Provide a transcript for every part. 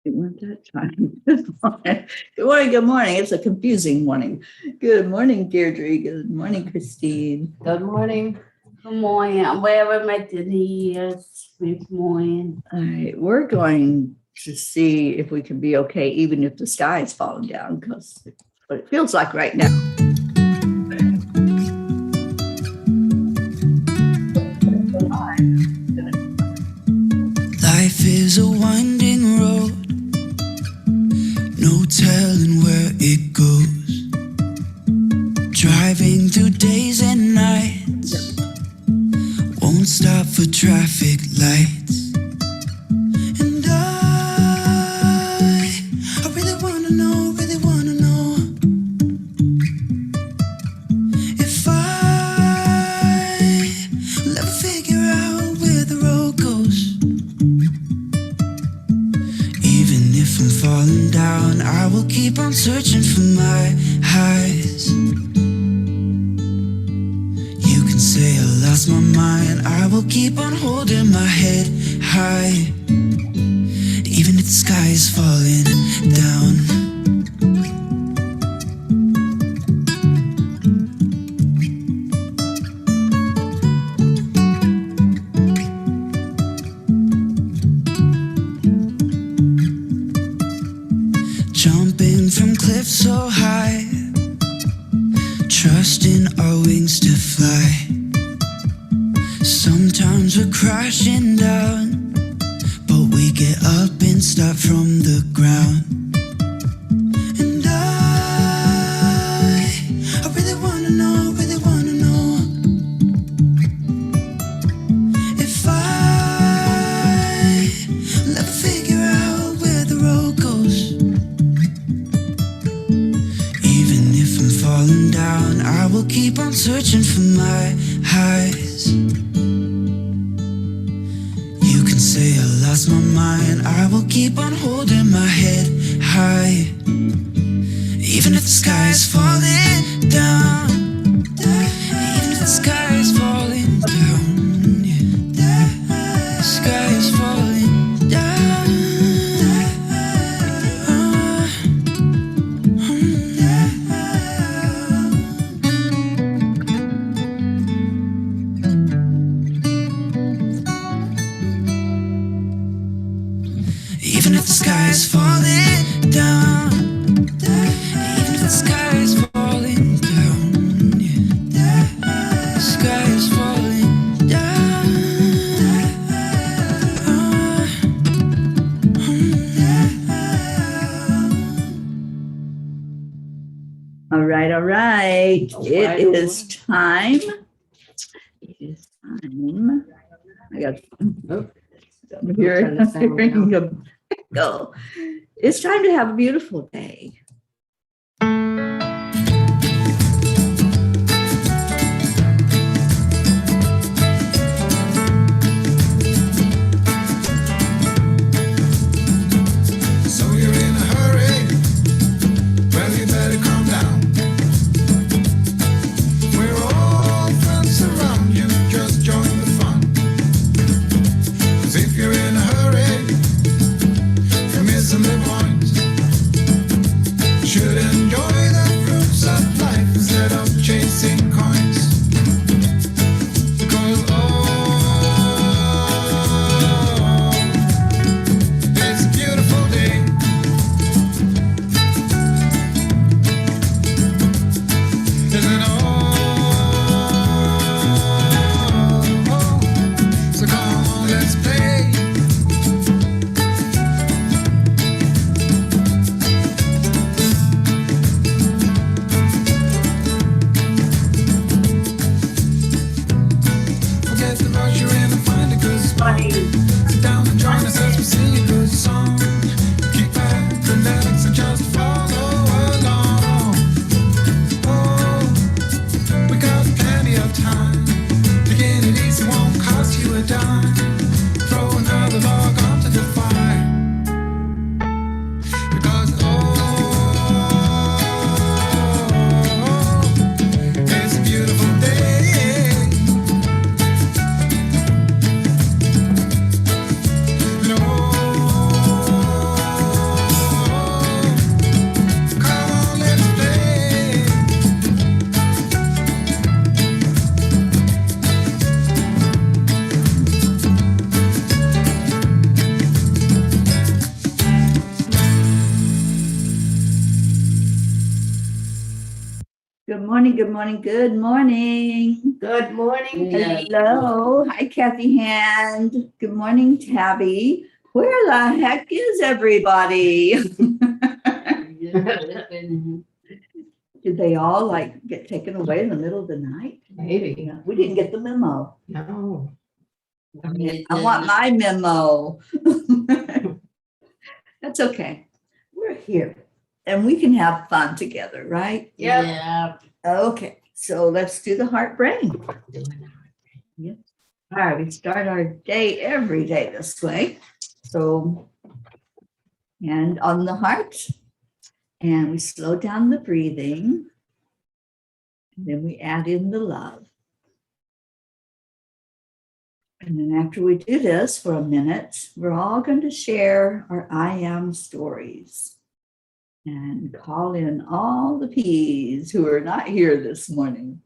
It went that time. Good morning. Good morning. Good morning. It's a confusing morning. Good morning, Deirdre. Good morning, Christine. Good morning. Good morning. Wherever my dinner is. Good morning. All right, we're going to see if we can be okay, even if the sky is falling down, because what it feels like right now. Life is a winding road, no telling where it goes. Driving through days and nights, won't stop for traffic lights. And I really wanna know if I'll ever figure out where the road goes. Even if I'm falling down, I will keep on searching for my highs. You can say I lost my mind, I will keep on holding my head high. Even if the sky is falling down. Jumping from cliffs so high, trusting our wings to fly. Sometimes we're crashing down, but we get up and start from the ground. And I really wanna know if I'll ever figure out where the road goes. Even if I'm falling down, I will keep on searching for my highs. You can say I lost my mind, I will keep on holding my head high. Even if the sky is falling down, even if the sky is falling down, yeah. The sky is falling down. Even if the sky is falling down, even if the sky is falling down, yeah. The sky is falling down. All right, all right. It is time. It is time. I got I'm hearing a echo. It's time to have a beautiful day. So you're in a hurry? Well, you better calm down. We're all friends around you, just join the fun. 'Cause if you're in a hurry, you're missing the point. morning, good morning, good morning. Good morning. Yeah. Hello. Hi, Kathy Hand. Good morning, Tabby. Where the heck is everybody? Did they all like get taken away in the middle of the night? Maybe. Yeah, we didn't get the memo. No. I want my memo. That's okay. We're here and we can have fun together, right? Yeah. Okay, so let's do the heart brain. All right, we start our day every day this way. So, hand on the heart, and we slow down the breathing. And then we add in the love. And then after we do this for a minute, we're all going to share our I am stories and call in all the P's who are not here this morning.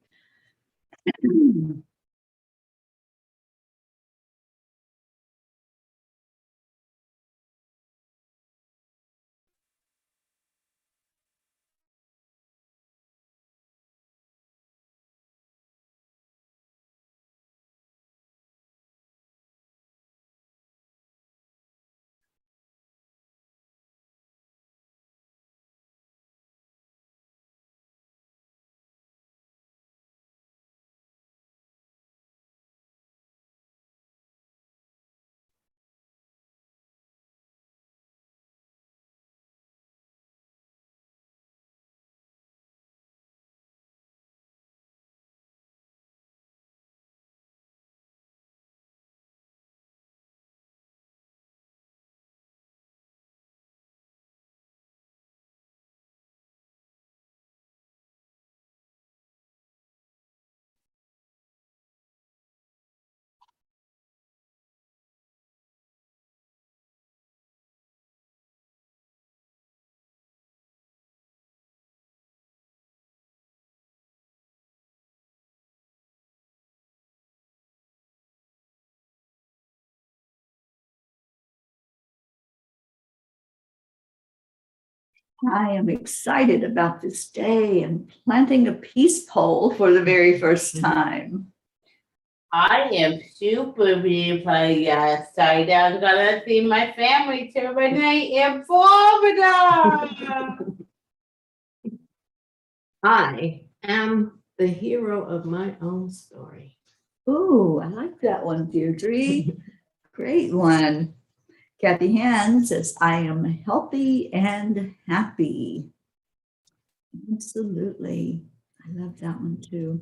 I am excited about this day and planting a peace pole for the very first time. I am super excited. I'm gonna see my family tonight in Florida. I am the hero of my own story. Ooh, I like that one, Deirdre. Great one. Kathy Hand says, I am healthy and happy. Absolutely. I love that one too.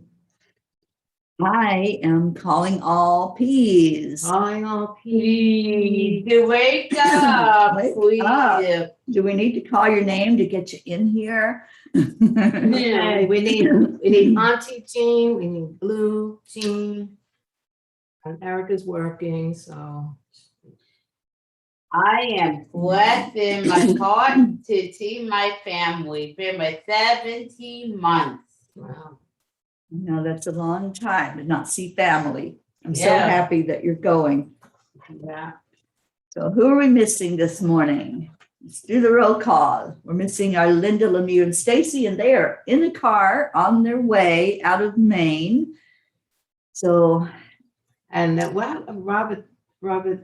I am calling all P's. Calling all Please people. wake up, Wake please. up. Do we need to call your name to get you in here? Okay, we need Auntie Jean, we need Blue Jean. And Erica's working, so. I am blessing my heart to see my family. Been my 17 months. Wow. No, that's a long time to not see family. I'm so Yeah. happy that you're going. Yeah. So who are we missing this morning? Let's do the roll call. We're missing our Linda, Lemieux, and Stacy, and they are in the car on their way out of Maine. So And well, Robert, Robert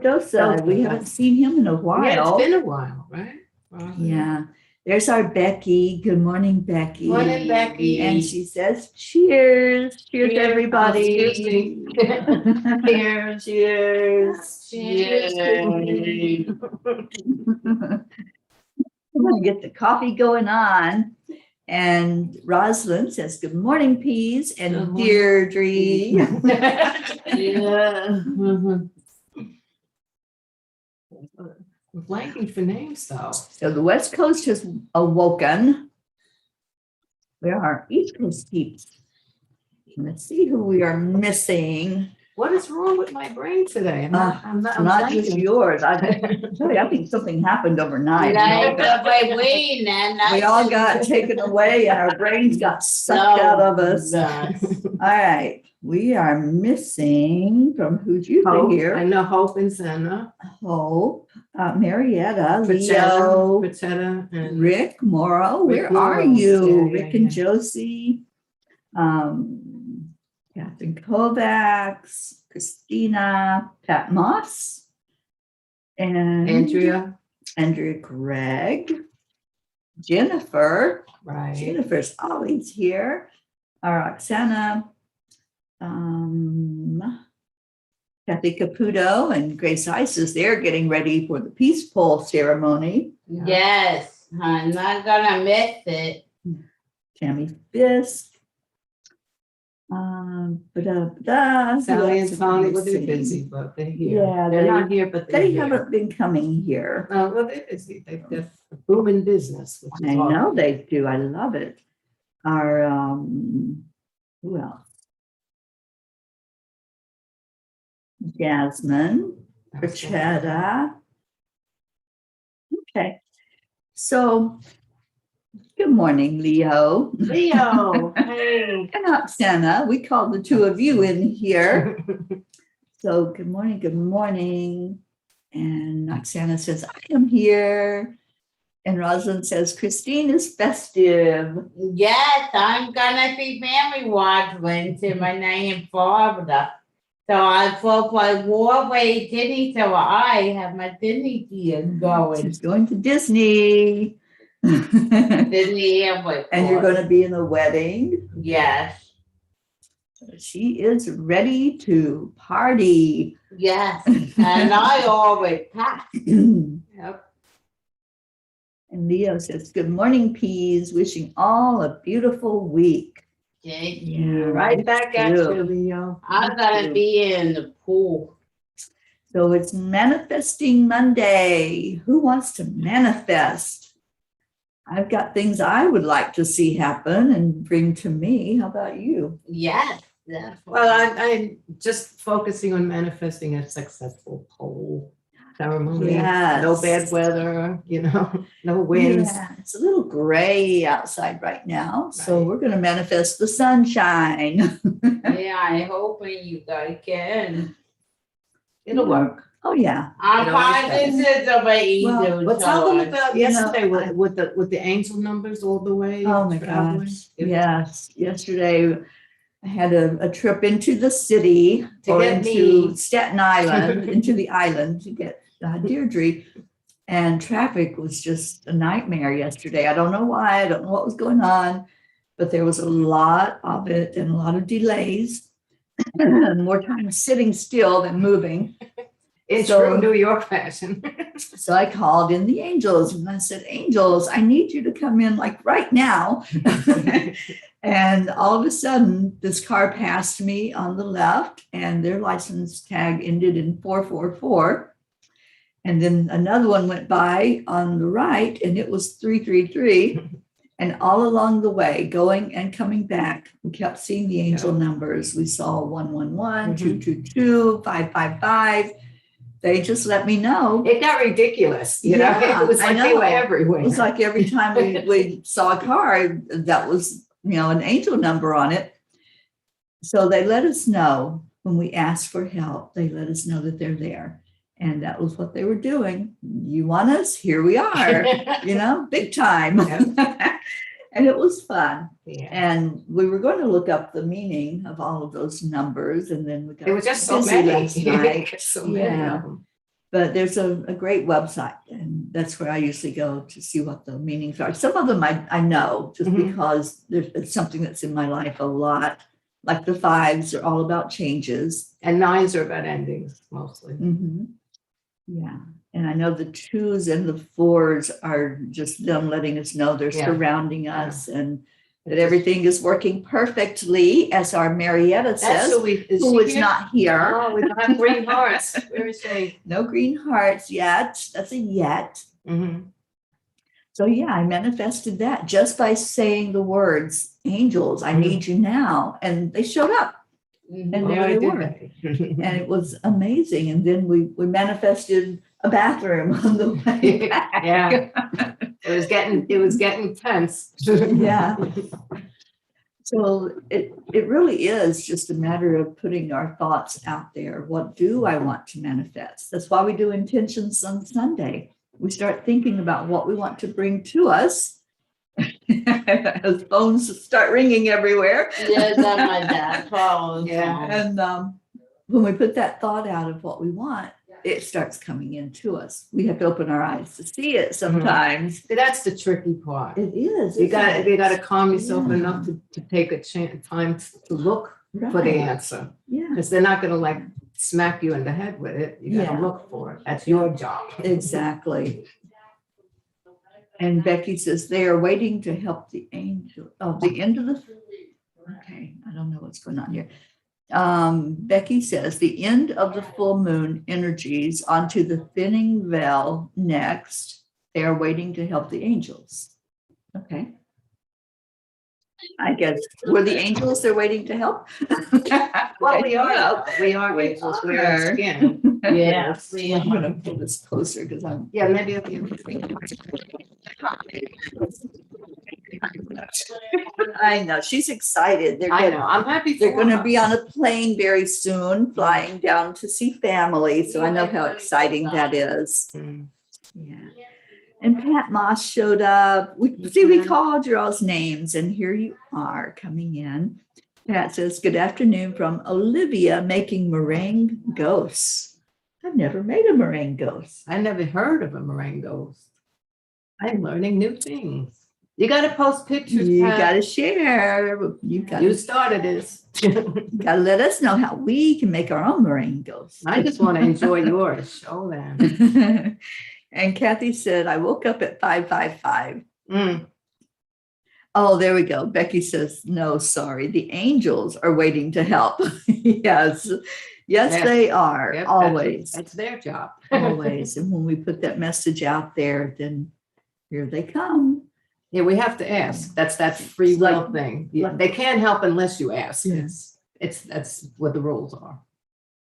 Dosa, we haven't seen him in a while. yeah, it's been a while, right? Robert. Yeah. There's our Becky. Good morning, Becky. Morning, Becky. And she says, cheers. Cheers, everybody. Excuse me. Cheers. Cheers. Cheers. We're going to get the coffee going on. And Rosalind says, good morning, Peas. Good And morning. Deirdre. Yeah. I'm blanking for names though. So the West Coast has awoken. Where are East Coast peeps? Let's see who we are missing. What is wrong with my brain today? I'm not Not just thinking. yours. I think something happened overnight. We all got taken away and our brains got sucked out of us. All right. We are missing from who's usually Hope. I here. know Hope and Senna. Hope, Marietta, Leo, Pachetta, and Rick Morrow. Rick Where are Morrow. you? Yeah, Rick and Josie, Catherine Kovacs, Christina, Pat Moss, and Andrea Gregg, Jennifer. Right. Jennifer's always here. Roxana, Kathy Caputo and Grace Isis, they're getting ready for the peace pole ceremony. Yes, I'm not gonna miss it. Tammy Fisk. Sally and Tony, well, they're busy, but they're here. Yeah, They're not here, but they're They here. haven't been coming here. Well, they're busy. They've got a booming business. Which is I know awesome. they do. I love it. Our, who else? Jasmine, Pachetta. Okay. So, good morning, Leo. Leo, hey. And Oksana. We called the two of you in here. So, good morning, good morning. And Oksana says, I am here. And Rosalind says, Christine is festive. Yes, I'm gonna be family watching to my name Florida. So I thought I wore away Disney, so I have my Disney gear going. She's going to Disney. Disney Airport. And you're going to be in the wedding. Yes, She is ready to party. yes, and I always pack. Yep. And Leo says, good morning, peas. Wishing all a beautiful week. Okay. Yeah, Right back at you. you, Leo. I'm gonna be in the pool. So it's Manifesting Monday. Who wants to manifest? I've got things I would like to see happen and bring to me. How about you? Yes, that's Well, I'm just focusing on manifesting a successful pole ceremony. Yes. No bad weather, no winds. Yeah, it's a little gray outside right now. So Right. we're going to manifest the sunshine. yeah. I hoping you guys can. It'll work. Oh, yeah. I'm It always positive of an easy. But tell them about You know, yesterday with the angel numbers all the way. Oh, my traveling. gosh. Yes. Yesterday, I had a trip into the city To or get into me. Staten Island, into the island to get Deirdre. And traffic was just a nightmare yesterday. I don't know why. I don't know what was going on, but there was a lot of it and a lot of delays. And more time sitting still than moving. In So- true New York fashion. So I called in the angels and I said, angels, I need you to come in like right now. And all of a sudden, this car passed me on the left and their license tag ended in 444. And then another one went by on the right and it was 333. And all along the way, going and coming back, we kept seeing the angel numbers. We saw 111, 222, 555. They just let me know. It got ridiculous, Yeah, It was I like they were know. everywhere. It was like every time we saw a car that was, an angel number on it. So they let us know when we asked for help, they let us know that they're there. And that was what they were doing. You want us? Here we are, big time. And it was fun. Yeah. And we were going to look up the meaning of all of those numbers. And then we got It was just so busy many. last night. So many Yeah. of them. But there's a great website, and that's where I usually go to see what the meanings are. Some of them I know just Mhm. because it's something that's in my life a lot. Like the 5s are all about changes. And 9s are about endings mostly. Mhm. Yeah. And I know the 2s and the 4s are just them letting us know they're Yeah. surrounding us and that everything is working perfectly, as our Marietta That's says, who is who she is here? not here. Oh, we don't have green hearts. Where is she? No green hearts yet. That's a yet. Mm-hmm. So yeah, I manifested that just by saying the words, angels, I need you now. And they showed up. And Oh, there they did were. they? And it was amazing. And then we manifested a bathroom on the way back. Yeah. It was getting tense. Yeah. So it really is just a matter of putting our thoughts out there. What do I want to manifest? That's why we do intentions on Sunday. We start thinking about what we want to bring to us. As phones start ringing everywhere. Yes, on my dad's phone. Yeah. And when we put that thought out of what we want, it starts coming into us. We have to open our eyes to see it sometimes. See, that's the tricky part. It is. You got isn't it? to calm yourself Yeah. enough to take a time to look for the answer, Yeah, because they're not going to like smack you in the head with it. You got to Yeah. look for it. That's your job. exactly. And Becky says they are waiting to help the angel. Oh, the end of the. Okay, I don't know what's going on here. Becky says the end of the full moon energies onto the thinning veil next. They are waiting to help the angels. Okay. I guess we're the angels they're waiting to help. Well, we are. We angels. We are. are skin. Yes, we I'm are. gonna pull this closer because I'm. Yeah, maybe if you. I know she's excited. I know. I'm happy. They're for going to her. be on a plane very soon, flying down to see family. So I know how exciting that is. Mm. Yeah. And Pat Moss showed up. We called your all's names, and here you are coming in. Pat says, "Good afternoon from Olivia, making meringue ghosts." I've never made a meringue ghost. I never heard of a meringue ghost. I'm learning new things. You got to post pictures. You Pat. got to share. You started this. Got to let us know how we can make our own meringue ghosts. I just want to enjoy yours. Show them. And Kathy said, "I woke up at 5:55." Mm. Oh, there we go. Becky says, "No, sorry. The angels are waiting to help." Yes. Yes, Yeah. they are. Yep, Always. That's their job. Always. And when we put that message out there, then here they come. Yeah, we have to ask. That's that free It's will like- thing. like- They can't help unless you ask. Yes. That's what the rules are.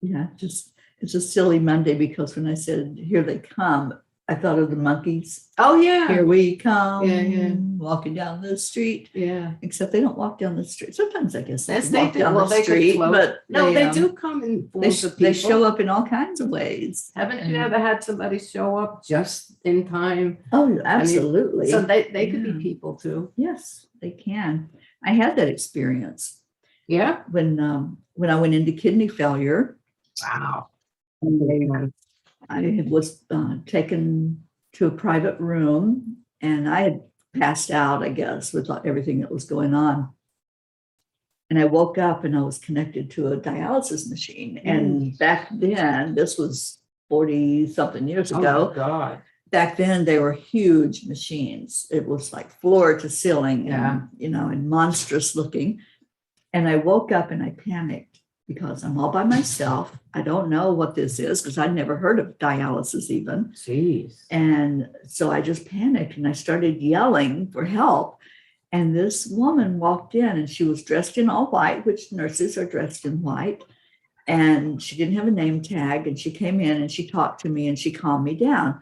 Yeah, just it's a silly Monday because when I said here they come, I thought of the monkeys. Oh yeah. Here we come, Yeah. walking down the street. Yeah. Except they don't walk down the street. Sometimes I guess Yes, they they walk do. down Well, the they could street, float. but No, they do come in They, forms of people. they show up in all kinds of ways. Haven't you and- ever had somebody show up just in time? Oh, absolutely. So they could Yeah. be people too. Yes, they can. I had that experience Yeah. when I went into kidney failure. Wow. I was taken to a private room, and I had passed out, I guess, with everything that was going on. And I woke up and I was connected to a dialysis machine. And back then, this was 40 something years ago. Oh God. Back then, they were huge machines. It was like floor to ceiling, Yeah. and, and monstrous looking. And I woke up and I panicked because I'm all by myself. I don't know what this is because I'd never heard of dialysis even. Jeez. And so I just panicked and I started yelling for help. And this woman walked in and she was dressed in all white, which nurses are dressed in white. And she didn't have a name tag. And she came in and she talked to me and she calmed me down.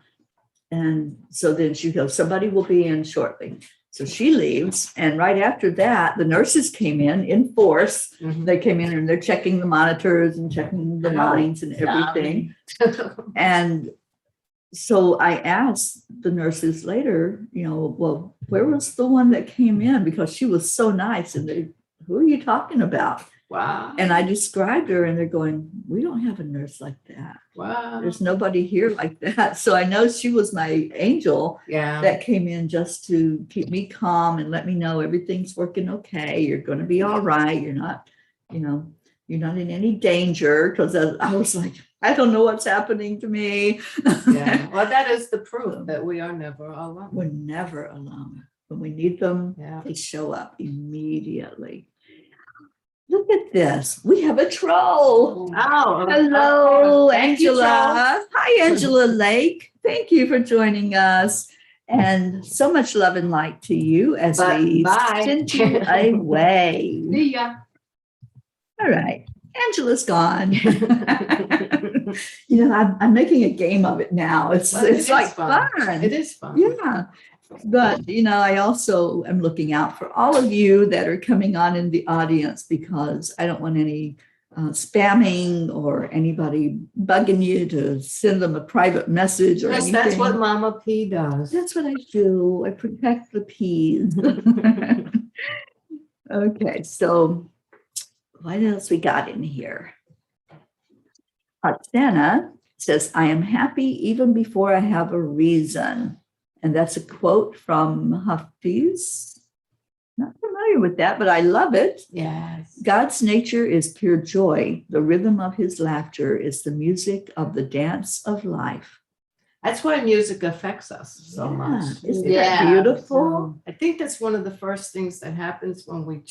And so then she goes, "Somebody will be in shortly." So she leaves. And right after that, the nurses came in force. Mhm. They came in and they're checking the monitors and checking the lines and everything. And so I asked the nurses later, well, where was the one that came in? Because she was so nice. And they, "Who are you talking about?" Wow. And I described her and they're going, "We don't have a nurse like that. Wow. There's nobody here like that." So I know she was my angel Yeah. that came in just to keep me calm and let me know everything's working okay. You're going to be all right. You're not, you're not in any danger. Because I was like, I don't know what's happening to me. Yeah. Well, that is the proof that we are never alone. We're never alone. When we need them, Yeah. they show up immediately. Look at this. We have a troll. Oh, Hello, thank you, Angela. Hi, Angela Lake. Thank you for joining us. And so much love and light to you as we Bye. send you away. See ya. All right. Angela's gone. I'm making a game of it now. It's like fun. It is fun. Yeah. But, I also am looking out for all of you that are coming on in the audience, because I don't want any spamming or anybody bugging you to send them a private message or Yes, anything. that's what Mama P does. That's what I do. I protect the peas. Okay, so what else we got in here? Oksana says, I am happy even before I have a reason. And that's a quote from Hafiz. Not familiar with that, but I love it. Yes. God's nature is pure joy. The rhythm of his laughter is the music of the dance of life. That's why music affects us so much. Isn't that beautiful? I think that's one of the first things that happens when we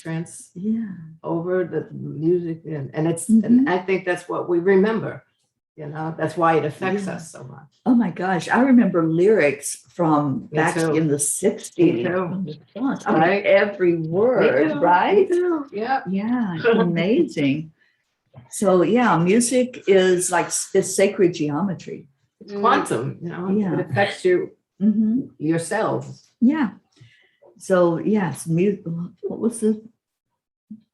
over the music, and it's and I think that's what we remember. That's why it affects us so much. Oh my gosh, I remember lyrics from Me back too. in the 60s. I mean, Right. every word, right? Yeah. Yeah, it's amazing. So yeah, music is like it's sacred geometry. It's quantum, Yeah. it affects you yourselves. Yeah. So yes, what was the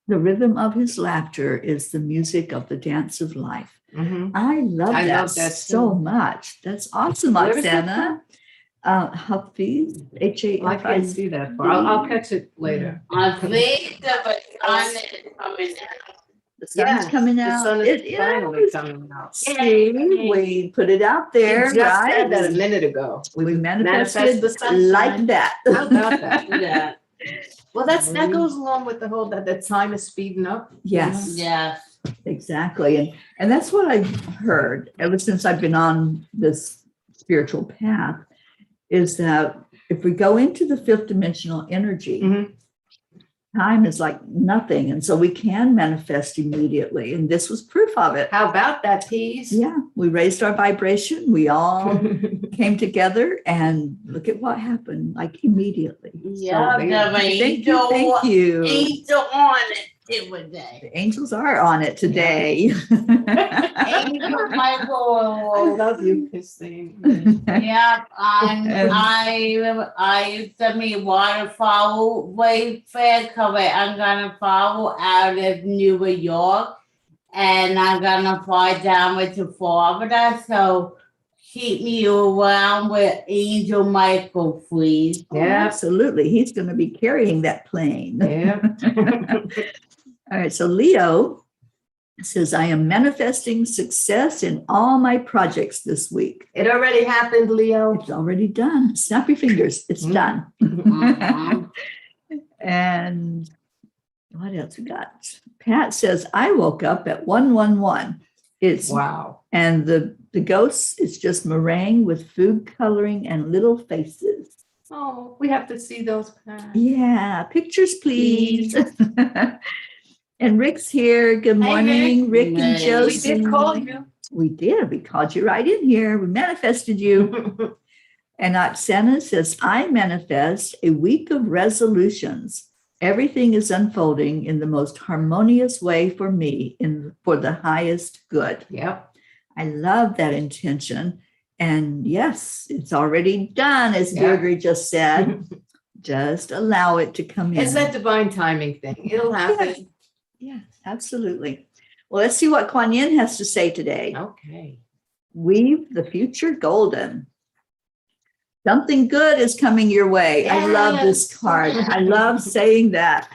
rhythm of his laughter is the music of the dance of life. I love that so too. much. That's awesome, Where is that Oksana. Hafiz, H-A-F-I-Z. I can't see that far. I'll catch it later. I think the sun is coming out. The sun's coming The out. sun is It finally is. coming out. See, we put it out there, You just right? said that a minute ago. We manifest manifested the sunshine. like that. How about that? Yeah. Well, that goes along with the whole that time is speeding up. Yes. Yeah. Exactly. And that's what I've heard ever since I've been on this spiritual path, is that if we go into the fifth dimensional energy, time is like nothing. And so we can manifest immediately. And this was proof of it. How about that, Peas? Yeah, we raised our vibration. We all came together and look at what happened, like immediately. Yeah, Thank you. Angel on it today. The angels are on it today. Angel Michael. I love you, Christine. Yeah, I sent me waterfowl wayfair cover. I'm gonna follow out of New York, and I'm gonna fly down to Florida. So keep me around with Angel Michael, please. Yeah. Absolutely. He's going to be carrying that plane. Yeah. All right. So Leo says, I am manifesting success in all my projects this week. It already happened, Leo. It's already done. Snap your fingers. It's done. Mhm. And what else we got? Pat says, I woke up at 111. It's Wow. And the ghosts is just meringue with food coloring and little faces. Oh, we have to see those. Pat. Yeah, pictures, please. And Rick's here. Good morning, Rick and Hey. We Josie. did call you. We did. We called you right in here. We manifested you. And Oksana says, I manifest a week of resolutions. Everything is unfolding in the most harmonious way for me for the highest good. Yep. I love that intention. And yes, it's already done, as Deirdre just said. Just allow it to come in. It's that divine timing thing. It'll happen. Yeah, absolutely. Well, let's see what Kuan Yin has to say today. Okay. Weave the future golden. Something good is coming your way. I love this card. I love saying that.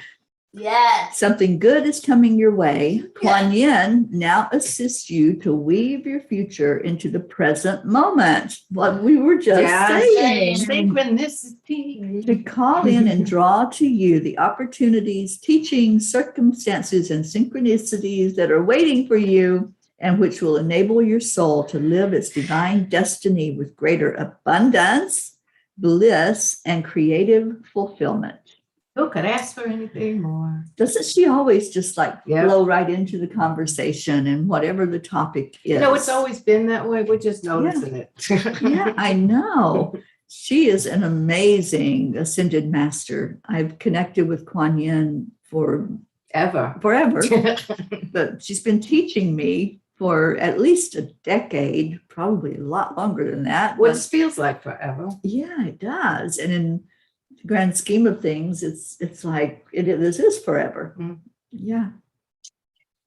Yes. Something good is coming your way. Kuan Yin now assists you to weave your future into the present moment. What we were just saying. Synchronicity. To call in and draw to you the opportunities, teachings, circumstances, and synchronicities that are waiting for you, and which will enable your soul to live its divine destiny with greater abundance, bliss, and creative fulfillment. Who could ask for anything more? Doesn't she always just like Yeah. blow right into the conversation and whatever the topic is? It's always been that way. We're just noticing it. Yeah, I know. She is an amazing ascended master. I've connected with Kuan Yin for Ever. forever. But she's been teaching me for at least a decade, probably a lot longer than that. Which but- feels like forever. yeah, it does. And in the grand scheme of things, it's like this is forever. Mm. Yeah.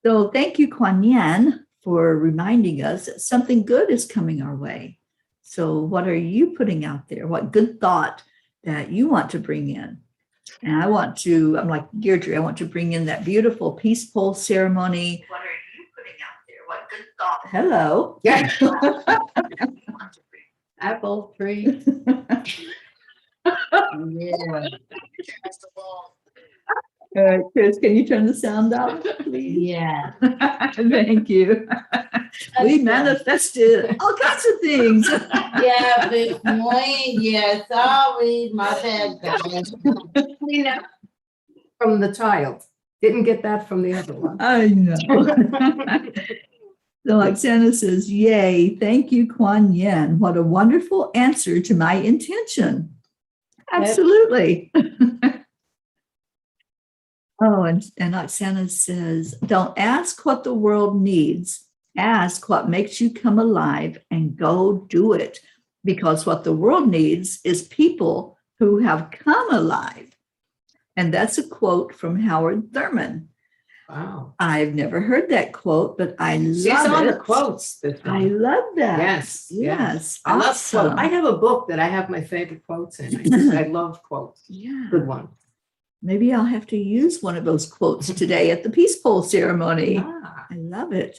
So thank you, Kuan Yin, for reminding us that something good is coming our way. So what are you putting out there? What good thought that you want to bring in? And I'm like Deirdre, I want to bring in that beautiful peace pole ceremony. What are you putting out there? What good thought? Hello. Yeah. Apple tree. Yeah. Chris, can you turn the sound off, please? Yeah. Thank you. We manifested all kinds of things. Yeah, this morning, yeah, sorry, my bad, guys. From the child. Didn't get that from the other one. I know. So Oksana says, yay, thank you, Kuan Yin. What a wonderful answer to my intention. Absolutely. Oh, and Oksana says, don't ask what the world needs. Ask what makes you come alive and go do it. Because what the world needs is people who have come alive. And that's a quote from Howard Thurman. Wow. I've never heard that quote, but I love She's on it. the quotes. This I one. love that. Yes. Yes. I love Awesome. quotes. I have a book that I have my favorite quotes in. I love quotes. Yeah. Good one. Maybe I'll have to use one of those quotes today at the Peace Pole ceremony. Ah, I love it.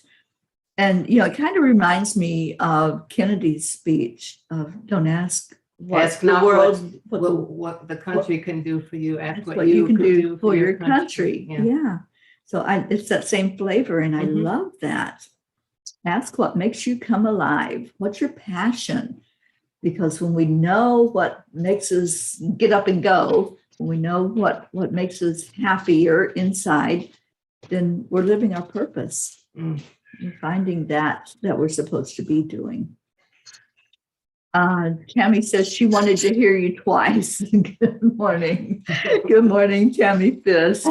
And, it kind of reminds me of Kennedy's speech of don't ask what Ask the not world, what the country can do for you. Ask what you can do for your country. Yeah. Yeah. So it's that same flavor. And I Mhm. love that. Ask what makes you come alive. What's your passion? Because when we know what makes us get up and go, when we know what makes us happier inside, then we're living our purpose. Mm. We're finding that we're supposed to be doing. Tammy says she wanted to hear you twice. Good morning. Good morning, Tammy Fisk.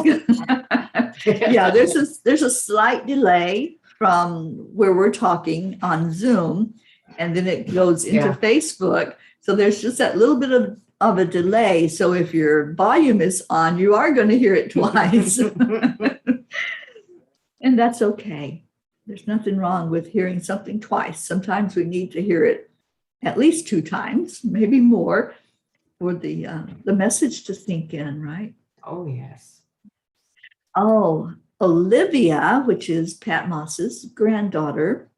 Yeah, there's a slight delay from where we're talking on Zoom, and then it goes into Yeah. Facebook. So there's just that little bit of a delay. So if your volume is on, you are going to hear it twice. And that's okay. There's nothing wrong with hearing something twice. Sometimes we need to hear it at least 2 times, maybe more, for the message to sink in, right? Oh, yes. Oh, Olivia, which is Pat Moss's granddaughter,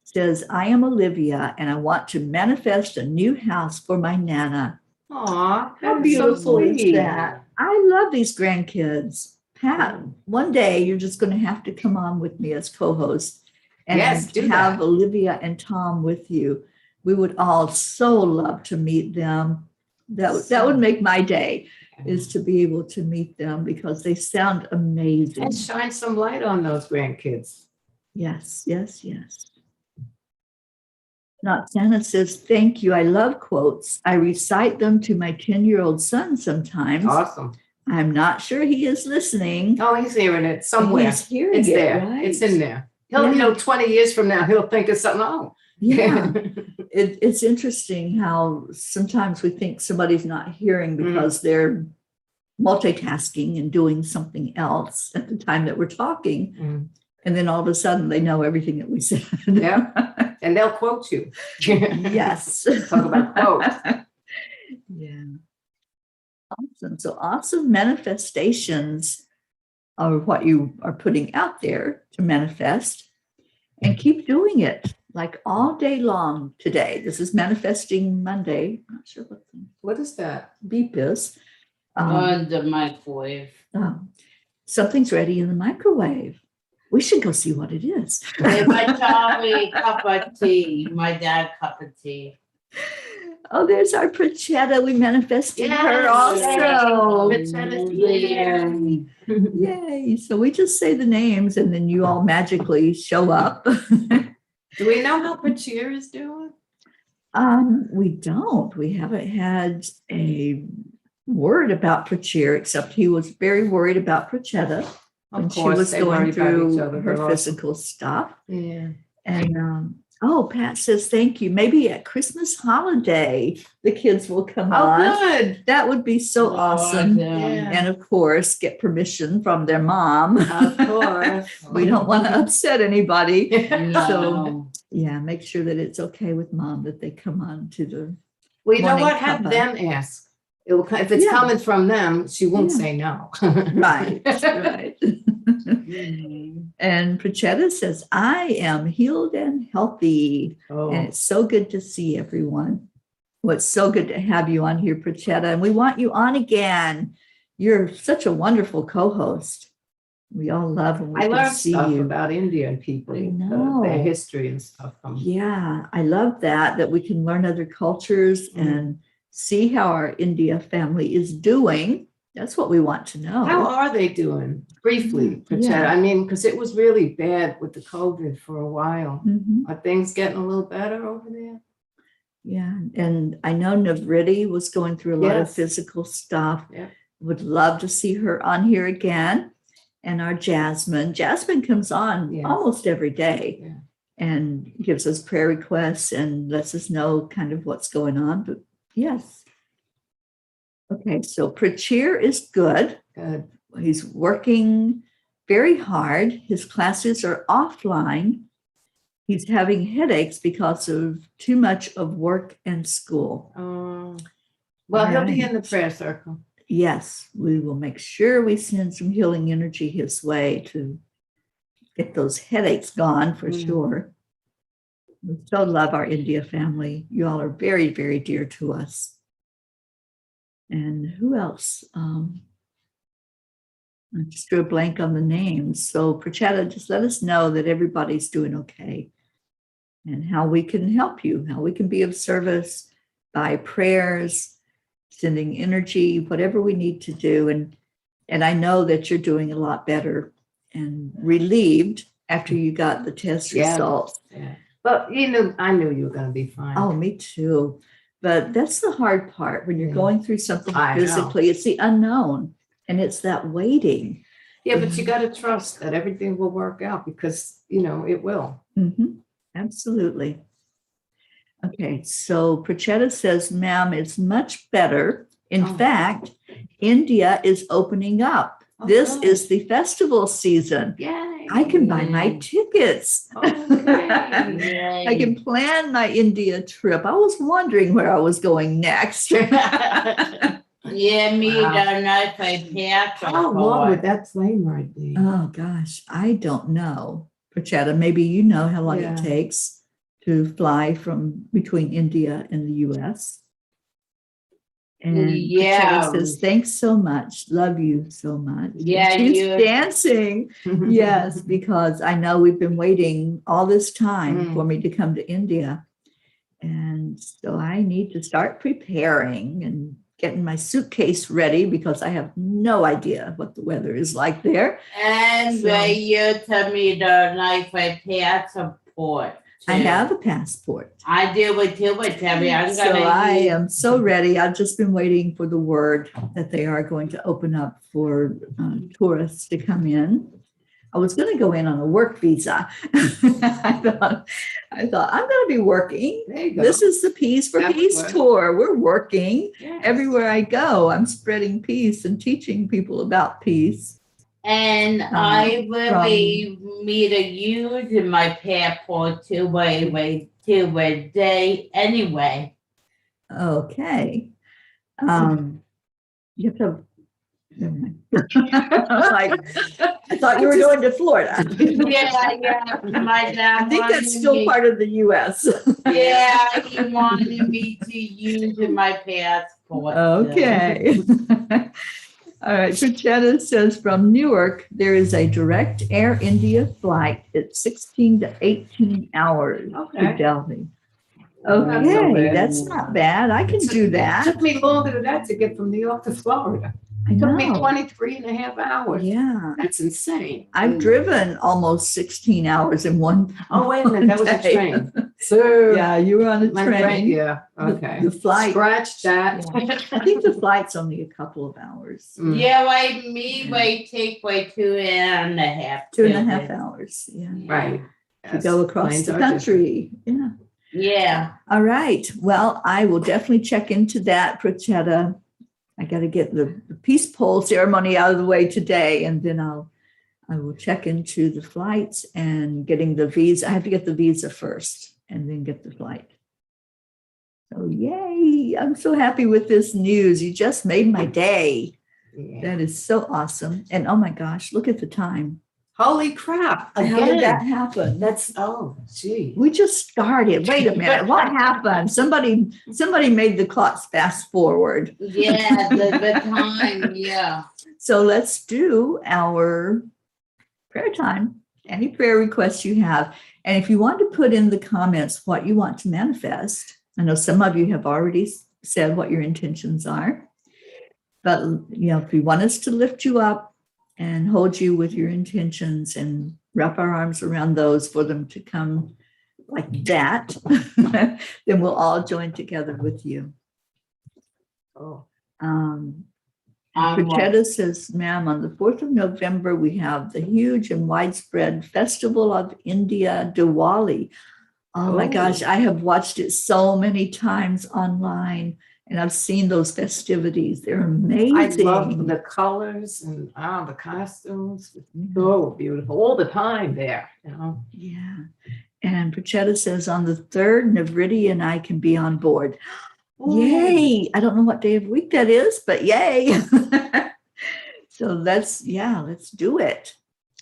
says, I am Olivia and I want to manifest a new house for my Nana. Aw, How beautiful is that? I love these grandkids. Pat, one day you're just going to have to come on with me as co-host and Yes, do have that. Olivia and Tom with you. We would all so love to meet them. That would make my day, is to be able to meet them because they sound amazing. And shine some light on those grandkids. Yes, yes, yes. Not Santa says, thank you. I love quotes. I recite them to my 10-year-old son sometimes. Awesome. I'm not sure he is listening. Oh, he's hearing it somewhere. He's hearing It's it, there. right? It's in there. He'll, 20 years from now, he'll think of something. Oh, Yeah. It's interesting how sometimes we think somebody's not hearing because they're multitasking and doing something else at the time that we're talking. Mm. And then all of a sudden they know everything that we said. Yeah. And they'll quote you. Yes. Talk about quotes. Yeah. Awesome. So awesome manifestations are what you are putting out there to manifest, and keep doing it like all day long today. This is Manifesting Monday. I'm not sure what the What is that? beep is. On the microwave. Something's ready in the microwave. We should go see what it is. It's my Charlie cup of tea, my dad cup of tea. Oh, there's our Prachetta. We manifested her Yes. also. Prachetta's Yay. Yay. So we just say the names and then you all magically show up. Do we know how Prachir is doing? We don't. We haven't had a word about Prachir, except he was very worried about Prachetta. when she course, was they worry going about each through other. her They're awesome. physical stuff. Yeah. And Pat says, thank you. Maybe at Christmas holiday, the kids will come Oh, on. good. That would be so awesome. Yeah. And of course, get permission from their mom. Of course. We don't want to upset anybody. No. Yeah, make sure that it's okay with mom that they come on to the. Well, you know Morning what? Have cuppa. them ask. It will, if it's Yeah. coming from them, she won't Yeah. say no. Right, right. And Prachetta says, I am healed and healthy. And Oh, it's so good to see everyone. Well, it's so good to have you on here, Prachetta, and we want you on again. You're such a wonderful co-host. We all love when we I can learned see stuff you. about Indian people, I know. their history and stuff. Yeah, I love that we can learn other cultures and see how our India family is doing. That's what we want to know. How are they doing? Briefly, Prachetta. Yeah. I mean, because it was really bad with the COVID for a while. Mhm. Are things getting a little better over there? Yeah, and I know Navriti was going through a lot of Yes. physical stuff. Yeah. Would love to see her on here again. And our Jasmine comes on Yes. almost every day Yeah. and gives us prayer requests and lets us know kind of what's going on. But yes. Okay, so Prachir is good. Good. He's working very hard. His classes are offline. He's having headaches because of too much of work and school. Well, he'll be Right. in the prayer circle. Yes, we will make sure we send some healing energy his way to get those headaches gone for sure. We so love our India family. You all are very, very dear to us. And who else? I just drew a blank on the names. So Prachetta, just let us know that everybody's doing okay and how we can help you, how we can be of service by prayers, sending energy, whatever we need to do. And I know that you're doing a lot better and relieved after you got the test Yeah. results. Yeah. But I knew you were going to be fine. Oh, me too. But that's the hard part when you're Yeah. going through something I know. physically. It's the unknown and it's that waiting. Yeah, but you got to trust that everything will work out because, it will. Mhm. Absolutely. Okay, so Prachetta says, ma'am, it's much better. In Oh. fact, India is opening up. Oh, This good. is the festival season. Yay. I can buy my tickets. Okay. I can plan my India trip. I was wondering where I was going next. Yeah, me Wow. don't know if I pass or How long would what. that plane ride be? Oh gosh, I don't know. Prachetta, maybe you know how long Yeah. it takes to fly from between India and the US. And Yeah. Prachetta says, thanks so much. Love you so much. Yeah, She's you- dancing. Yes, because I know we've been waiting all this time Mm. for me to come to India. And so I need to start preparing and getting my suitcase ready because I have no idea what the weather is like there. And So- where you tell me don't know if I pass support. I have a passport. I do it too, but Terry, I'm So gonna I use- am so ready. I've just been waiting for the word that they are going to open up for tourists to come in. I was going to go in on a work visa. I thought I'm going to be working. There you go. This is the Peace for That would Peace work. tour. We're working. Yes. Everywhere I go, I'm spreading peace and teaching people about peace. And I will be meeting you in my passport two-way day anyway. Okay. You have to. Never mind. Like, I thought you were going to Florida. Yeah, my dad. I think that's wanted still me- part of the US. Yeah, he wanted me to use my passport. so. Okay. All right. Prachetta says from Newark, there is a direct Air India flight at 16 to 18 hours to Okay. Delhi. Not so Okay, bad. that's not bad. I can do that. Took me longer than that to get from New York to Florida. It took me know. 23 and a half hours. Yeah. That's insane. I've driven almost 16 hours in one. Oh, wait a minute, that was a day. train. So Yeah, you were on a my train. brain, yeah, The- okay. The flight. Scratch that. I think the flight's only a couple of hours. Mm. Yeah, take 2.5. 2.5 hours. Yeah. Right. To Yes, go across planes the are different. country. Yeah. Yeah. All right. Well, I will definitely check into that, Prachetta. I got to get the peace pole ceremony out of the way today, and then I will check into the flights and getting the visa. I have to get the visa first and then get the flight. So yay. I'm so happy with this news. You just made my day. Yeah. That is so awesome. And oh my gosh, look at the time. Holy crap. How did that Again. happen? That's, oh, gee. We just started. Wait a minute. What happened? Somebody made the clocks fast forward. Yeah, the time, yeah. So let's do our prayer time. Any prayer requests you have. And if you want to put in the comments what you want to manifest, I know some of you have already said what your intentions are. But if you want us to lift you up and hold you with your intentions and wrap our arms around those for them to come like that, then we'll all join together with you. Oh, Prachetta says, ma'am, on the 4th of November, we have the huge and widespread Festival of India Diwali. Oh my gosh, I have watched it so many times online. And I've seen those festivities. They're amazing. I love the colors and the costumes. So beautiful all the time there, Yeah. And Prachetta says on the 3rd, Navriti and I can be on board. Ooh. Yay. I don't know what day of the week that is, but yay. So let's do it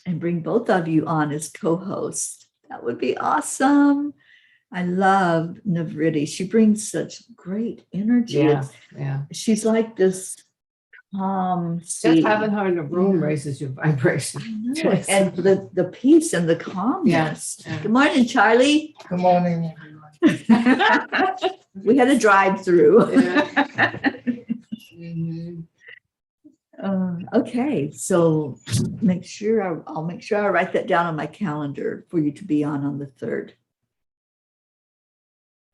and bring both of you on as co-hosts. That would be awesome. I love Navriti. She brings such great energy. Yeah. She's like this calm Just sea. having her in the room Yeah. raises your vibration. I know it. And the peace and the calmness. Yes. Yeah. Good morning, Charlie. Good morning, everyone. We had a drive-through. Yeah. Mhm. Okay, so I'll make sure I write that down on my calendar for you to be on the 3rd.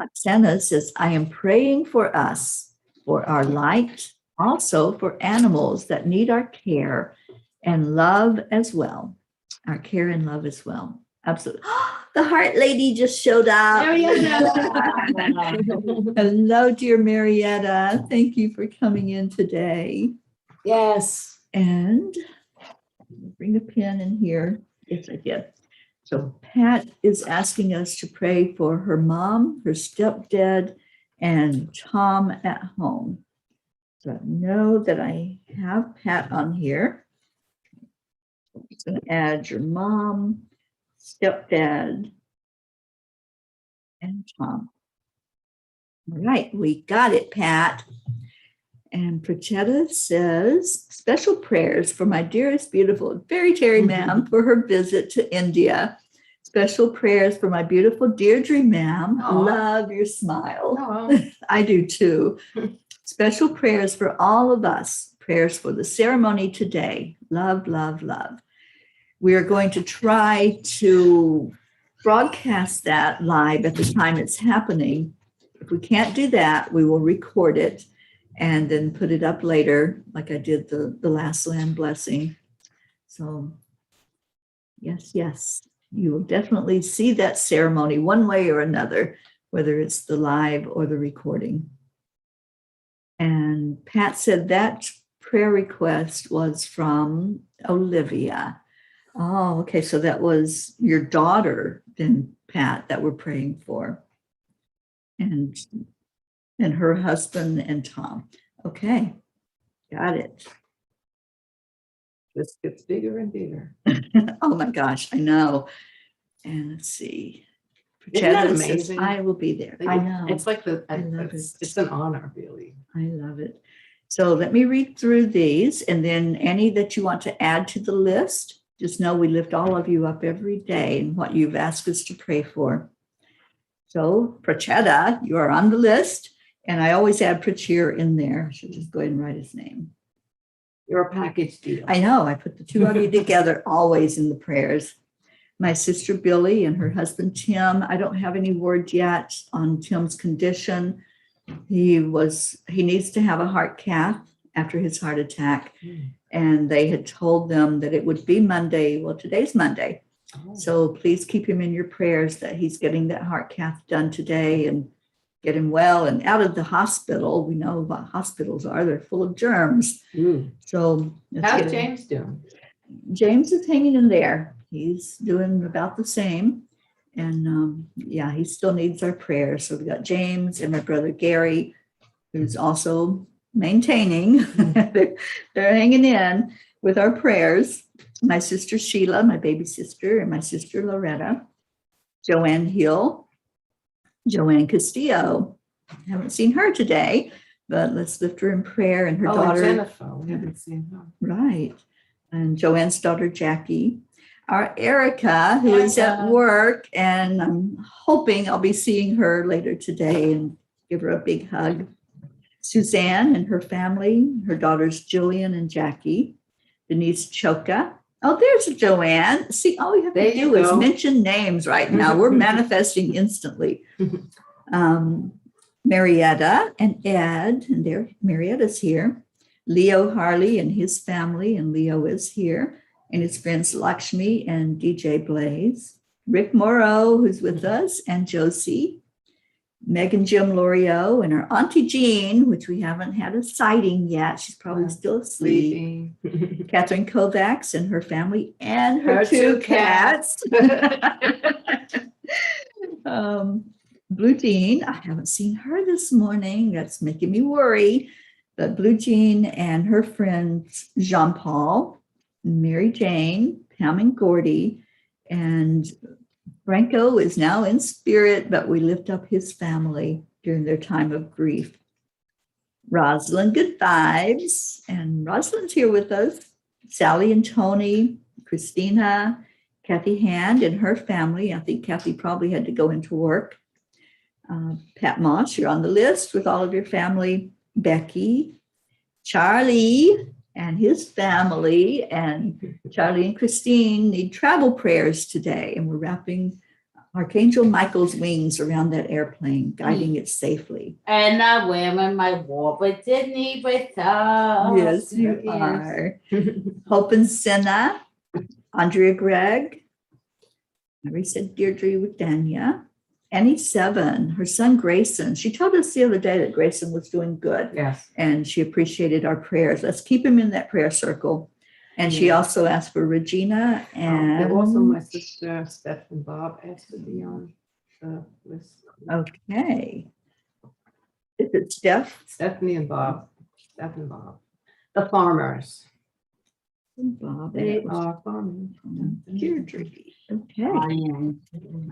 Oksana says, I am praying for us, for our light, also for animals that need our care and love as well. Our care and love as well. Absolutely. The heart lady just showed up. Hello, dear Marietta. Thank you for coming in today. Yes. And bring a pen in here. Yes, I did. So Pat is asking us to pray for her mom, her stepdad, and Tom at home. So I know that I have Pat on here. I'm just going to add your mom, stepdad, and Tom. All right, we got it, Pat. And Prachetta says, special prayers for my dearest, beautiful, very Teri ma'am for her visit to India. Special prayers for my beautiful Deirdre ma'am. Aw. Love your smile. Oh, I do too. Special prayers for all of us. Prayers for the ceremony today. Love, love, love. We are going to try to broadcast that live at the time it's happening. If we can't do that, we will record it and then put it up later, like I did the last land blessing. So yes, you will definitely see that ceremony one way or another, whether it's the live or the recording. And Pat said that prayer request was from Olivia. Oh, okay. So that was your daughter, then, Pat, that we're praying for. And her husband and Tom. Okay, got it. this gets bigger and bigger. Oh my gosh, I know. And let's see. Isn't that Prachetta says, amazing? I will be there. I know. It's like I love it's an honor, really. I love it. So let me read through these, and then any that you want to add to the list, just know we lift all of you up every day and what you've asked us to pray for. So Prachetta, you are on the list, and I always add Prachir in there. I should just go ahead and write his name. You're a package deal. I know, I put the two of you together always in the prayers. My sister Billy and her husband Tim. I don't have any word yet on Tim's condition. He needs to have a heart cath after his heart attack. And they had told them that it would be Monday. Well, today's Monday. So please keep him in your prayers that he's getting that heart cath done today and get him well and out of the hospital. We know what hospitals are. They're full of germs. So How's James doing? James is hanging in there. He's doing about the same. And he still needs our prayers. So we got James and my brother Gary, who's also maintaining. They're hanging in with our prayers. My sister Sheila, my baby sister, and my sister Loretta, Joanne Hill, Joanne Castillo. I haven't seen her today, but let's lift her in prayer. And her daughter. Jennifer. We haven't seen her. Right. And Joanne's daughter, Jackie. Our Erica, who is at work, and I'm hoping I'll be seeing her later today and give her a big hug. Suzanne and her family, her daughters, Jillian and Jackie. Denise Choka. Oh, there's Joanne. See, all we have to do is mention names right now. We're manifesting instantly. Marietta and Ed, and Marietta's here. Leo Harley and his family, and Leo is here. And his friends Lakshmi and DJ Blaze. Rick Morrow, who's with us, and Josie. Meg and Jim Loriot, and our Auntie Jean, which we haven't had a sighting yet. She's probably still asleep. Catherine Kovacs and her family, and her two cats. Blue Jean, I haven't seen her this morning. That's making me worry. But Blue Jean and her friends, Jean-Paul, Mary Jane, Pam and Gordy, and Franco is now in spirit, but we lift up his family during their time of grief. Rosalind, good vibes. And Rosalind's here with us. Sally and Tony, Christina, Kathy Hand and her family. I think Kathy probably had to go into work. Pat Moss, you're on the list with all of your family. Becky, Charlie and his family, and Charlie and Christine need travel prayers today. And we're wrapping Archangel Michael's wings around that airplane, guiding it safely. And I'm wearing my Robert Disney with us. Yes, you are. Hope and Senna, Andrea Gregg. I already said Deirdre with Dania. Annie Seven, her son Grayson. She told us the other day that Grayson was doing good. Yes. And she appreciated our prayers. Let's keep him in that prayer circle. And she also asked for Regina and also my sister Steph and Bob asked to be on the list. Okay. Is it Steph? Stephanie and Bob. Steph and Bob. The farmers. Bob. They are farmers. Deirdre. Okay.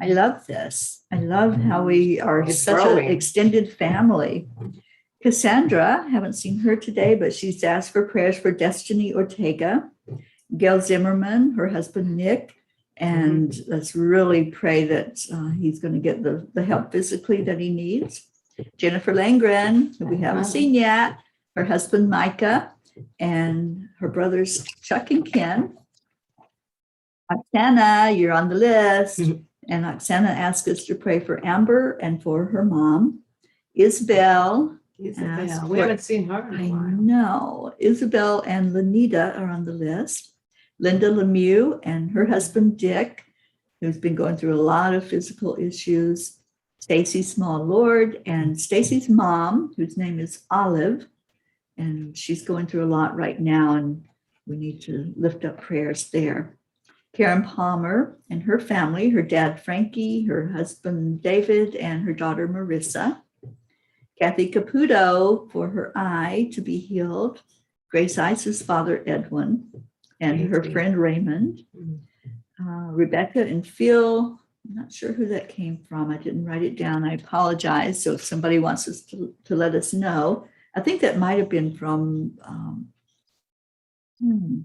I love this. I love how we are It's such growing. an extended family. Cassandra, haven't seen her today, but she's asked for prayers for Destiny Ortega, Gail Zimmerman, her husband Nick, and let's really pray that he's going to get the help physically that he needs. Jennifer Langren, who we haven't seen yet, her husband Micah, and her brothers Chuck and Ken. Oksana, you're on the list. And Oksana asked us to pray for Amber and for her mom. Isabel. We haven't seen her in a I while. know. Isabel and Lanita are on the list. Linda Lemieux and her husband Dick, who's been going through a lot of physical issues. Stacy Small Lord and Stacy's mom, whose name is Olive. And she's going through a lot right now, and we need to lift up prayers there. Karen Palmer and her family, her dad Frankie, her husband David, and her daughter Marissa. Kathy Caputo for her eye to be healed. Grace Ice's father Edwin and her friend Raymond. Rebecca and Phil. I'm not sure who that came from. I didn't write it down. I apologize. So if somebody wants us to let us know. I think that might have been from, who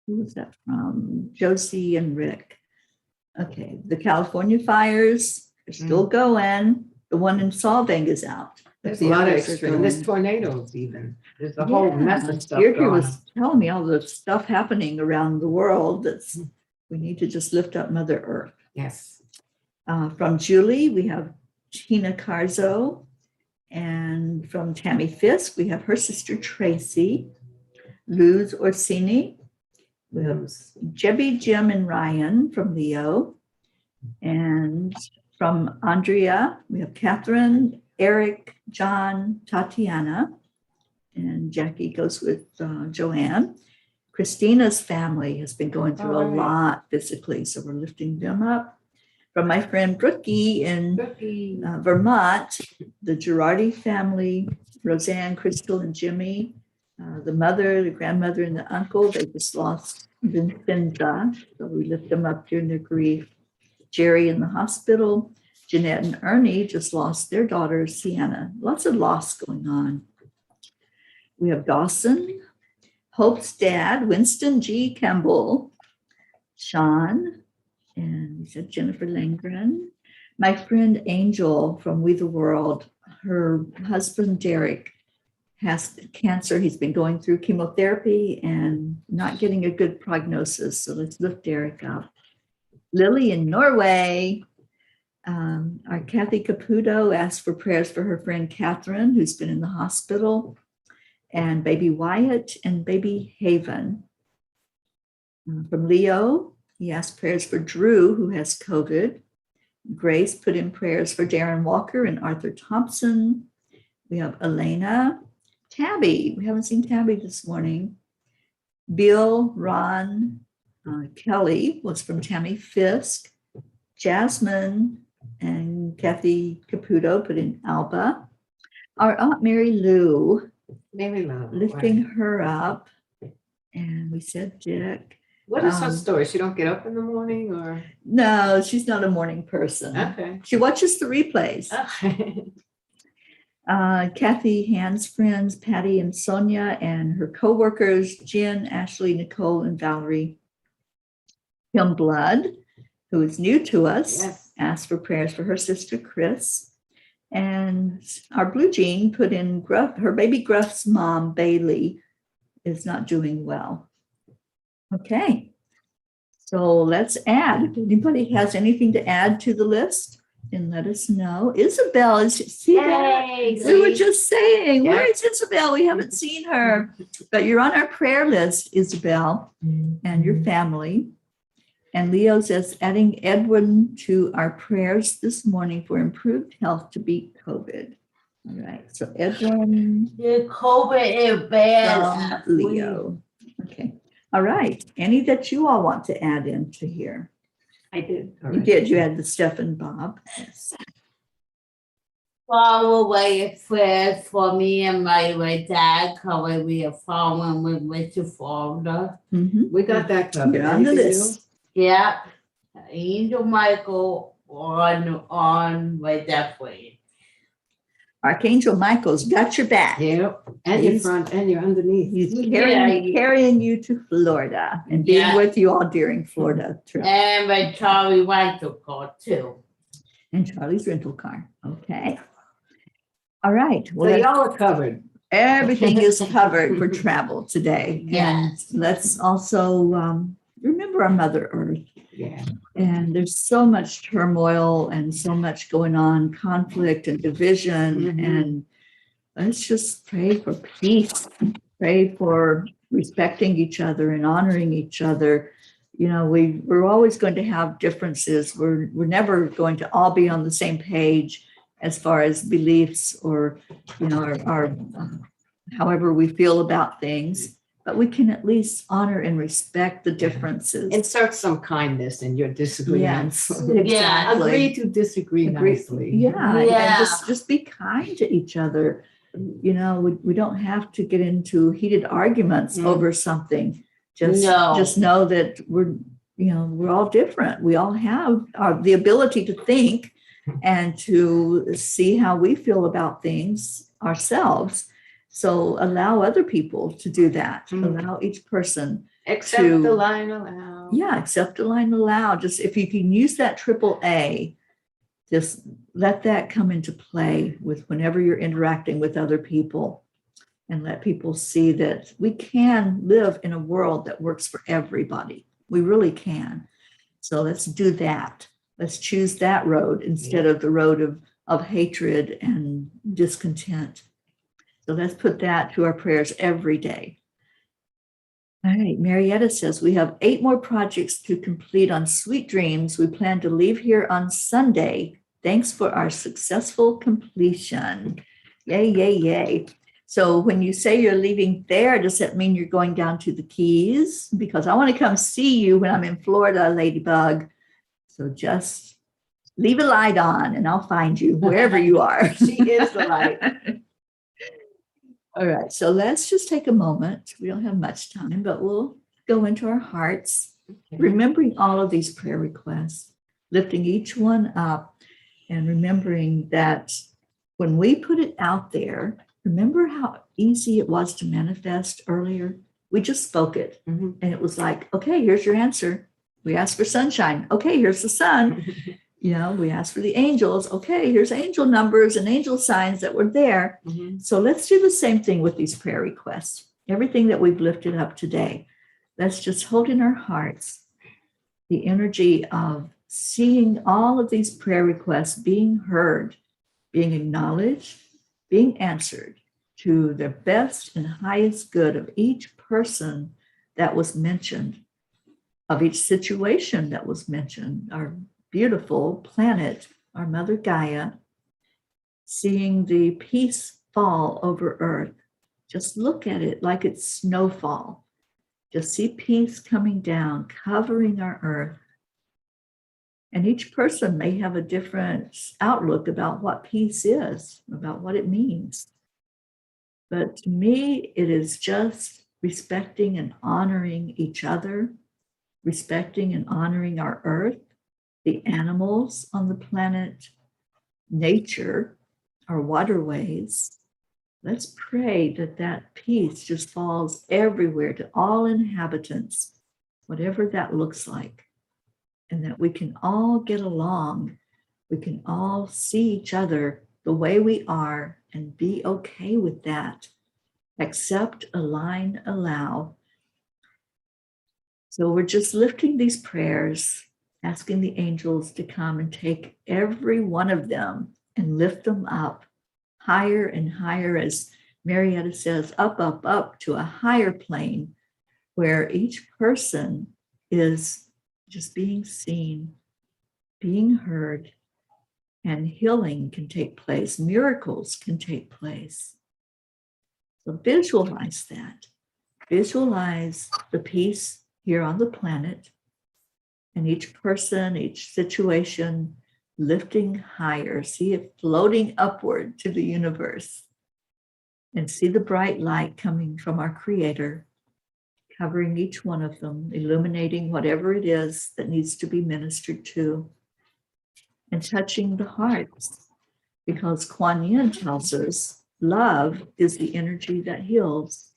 was that from? Josie and Rick. Okay, the California fires are still going. The one in Solvang is out. There's a lot of Areas are extreme. There's going. tornadoes even. There's a whole mess of stuff Deirdre going was on. telling me all the stuff happening around the world that's, we need to just lift up Mother Earth. Yes. From Julie, we have Tina Carzo. And from Tammy Fisk, we have her sister Tracy, Luz Orsini. We have Jebby, Jim, and Ryan from Leo. And from Andrea, we have Catherine, Eric, John, Tatiana. And Jackie goes with Joanne. Christina's family has been going through a lot physically, so we're lifting them up. From my friend Brookie in Vermont, the Girardi family, Roseanne, Crystal, and Jimmy, the mother, the grandmother, and the uncle, they just lost Vincenza, so we lift them up during their grief. Jerry in the hospital, Jeanette and Ernie just lost their daughter, Sienna. Lots of loss going on. We have Dawson, Hope's dad, Winston G. Campbell, Sean, and we said Jennifer Langren. My friend Angel from We the World, her husband Derek has cancer. He's been going through chemotherapy and not getting a good prognosis. So let's lift Derek up. Lily in Norway. Our Kathy Caputo asked for prayers for her friend Catherine, who's been in the hospital, and baby Wyatt and baby Haven. From Leo, he asked prayers for Drew, who has COVID. Grace put in prayers for Darren Walker and Arthur Thompson. We have Elena. Tabby, we haven't seen Tabby this morning. Bill, Ron, Kelly was from Tammy Fisk. Jasmine and Kathy Caputo put in Alba. Our Aunt Mary Lou, lifting her up. And we said Dick. What is her story? She don't get up in the morning or? No, she's not a morning person. Okay. She watches the replays. Okay. Kathy Hand's friends, Patty and Sonia, and her co-workers, Jen, Ashley, Nicole, and Valerie. Kim Blood, who is new to us, asked for prayers for her sister, Chris. And our Blue Jean put in Gruff, her baby Gruff's mom, Bailey, is not doing well. Okay, so let's add. If anybody has anything to add to the list, then let us know. Isabel is, see that? We were just saying, where is Isabel? We haven't seen her, but you're on our prayer list, Isabel, and your family. And Leo says, adding Edwin to our prayers this morning for improved health to beat COVID. All right, so Edwin. The COVID is bad. From Leo. Okay. All right. Any that you all want to add into here? I did. You did. You had the Steph and Bob. Yes. Far away prayers for me and my dad, because we are far when we went to Florida. We got that covered. You're on the Anything list. Yeah. Angel Michael on my death way. Archangel Michael's got your back. new? Yep. And your front and your underneath. He's Yeah. carrying you to Florida and being Yeah. with you all during Florida trip. And my Charlie rental car too. And Charlie's rental car. Okay. All right. So Well, y'all are covered. everything is covered for travel today. Yes. And let's also remember our Mother Earth. Yeah. And there's so much turmoil and so much going on, conflict and division. And let's just pray for peace, pray for respecting each other and honoring each other. You know, we're always going to have differences. We're never going to all be on the same page as far as beliefs or, you know, our however we feel about things. But we can at least honor and respect the differences. Insert some kindness in your disagreements. Yes, exactly. Agree to disagree nicely. Yeah, Yeah. and just be kind to each other. You know, we don't have to get into heated arguments over something. Just know that we're all different. We all have the ability to think and to see how we feel about things ourselves. So allow other people to do that. Allow each person. Accept the line allowed. Yeah, accept the line allowed. Just if you can use that AAA, Just let that come into play with whenever you're interacting with other people, and let people see that we can live in a world that works for everybody. We really can. So let's do that. Let's choose that road instead of the road of hatred and discontent. So let's put that to our prayers every day. All right, Marietta says, we have 8 more projects to complete on Sweet Dreams. We plan to leave here on Sunday. Thanks for our successful completion. Yay, yay, yay. So when you say you're leaving there, does that mean you're going down to the Keys? Because I want to come see you when I'm in Florida, Ladybug. So just leave a light on and I'll find you wherever you are. She is the light. All right, so let's just take a moment. We don't have much time, but we'll go into our hearts, remembering all of these prayer requests, lifting each one up, and remembering that when we put it out there, remember how easy it was to manifest earlier? We just spoke it, and it was like, okay, here's your answer. We asked for sunshine. Okay, here's the sun. You know, we asked for the angels. Okay, here's angel numbers and angel signs that were there. So let's do the same thing with these prayer requests. Everything that we've lifted up today, let's just hold in our hearts the energy of seeing all of these prayer requests being heard, being acknowledged, being answered to the best and highest good of each person that was mentioned, of each situation that was mentioned, our beautiful planet, our Mother Gaia, seeing the peace fall over Earth. Just look at it like it's snowfall. Just see peace coming down, covering our Earth. And each person may have a different outlook about what peace is, about what it means. But to me, it is just respecting and honoring each other, respecting and honoring our Earth, the animals on the planet, nature, our waterways. Let's pray that that peace just falls everywhere to all inhabitants, whatever that looks like, and that we can all get along. We can all see each other the way we are and be okay with that. Accept, align, allow. So we're just lifting these prayers, asking the angels to come and take every one of them and lift them up higher and higher, as Marietta says, up, up, up to a higher plane where each person is just being seen, being heard, and healing can take place. Miracles can take place. So visualize that. Visualize the peace here on the planet, and each person, each situation lifting higher. See it floating upward to the universe, and see the bright light coming from our Creator, covering each one of them, illuminating whatever it is that needs to be ministered to, and touching the hearts, because Kuan Yin tells us love is the energy that heals.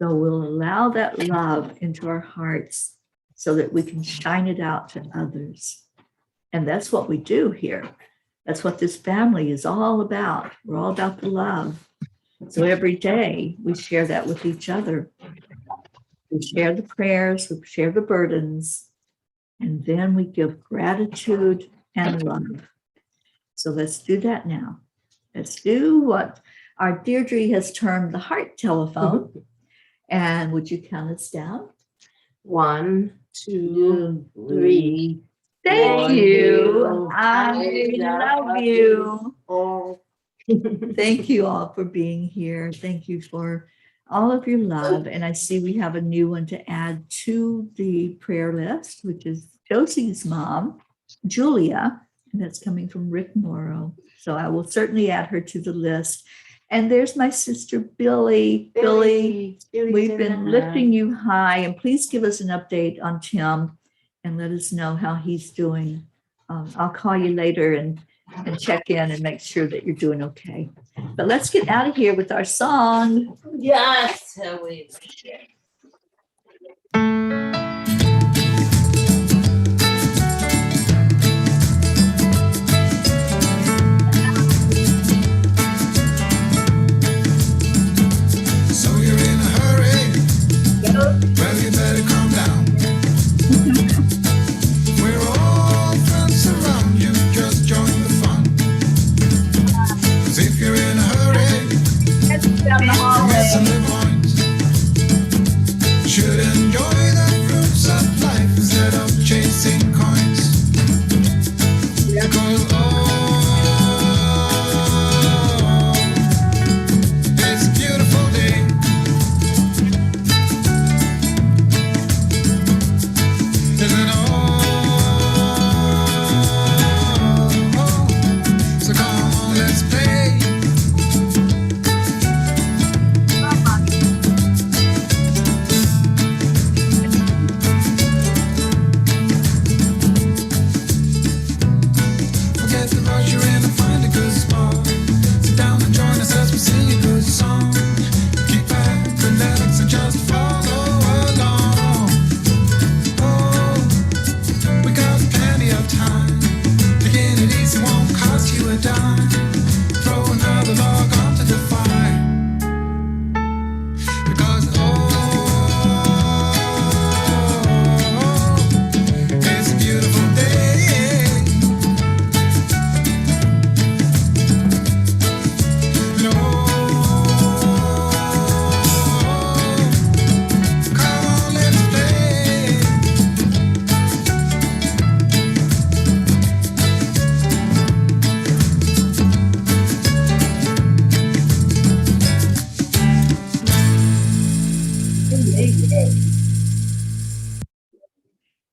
So we'll allow that love into our hearts so that we can shine it out to others. And that's what we do here. That's what this family is all about. We're all about the love. So every day we share that with each other. We share the prayers, we share the burdens, and then we give gratitude and love. So let's do that now. Let's do what our Deirdre has termed the heart telephone. And would you count us down? 1, 2, 3. Thank you. I love you. Oh. Thank you all for being here. Thank you for all of your love. And I see we have a new one to add to the prayer list, which is Josie's mom, Julia, and that's coming from Rick Morrow. So I will certainly add her to the list. And there's my sister, Billy. Billy, we've been lifting you high, and please give us an update on Tim and let us know how he's doing. I'll call you later and check in and make sure that you're doing okay. But let's get out of here with our song. Yes, we.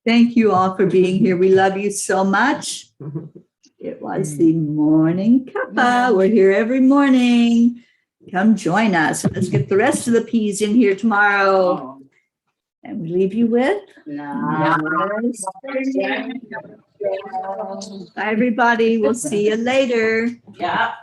Thank you all for being here. We love you so much. It was the morning cuppa. We're here every morning. Come join us. Let's get the rest of the peas in here tomorrow. And we leave you with. Bye, everybody. We'll see you later. Yeah.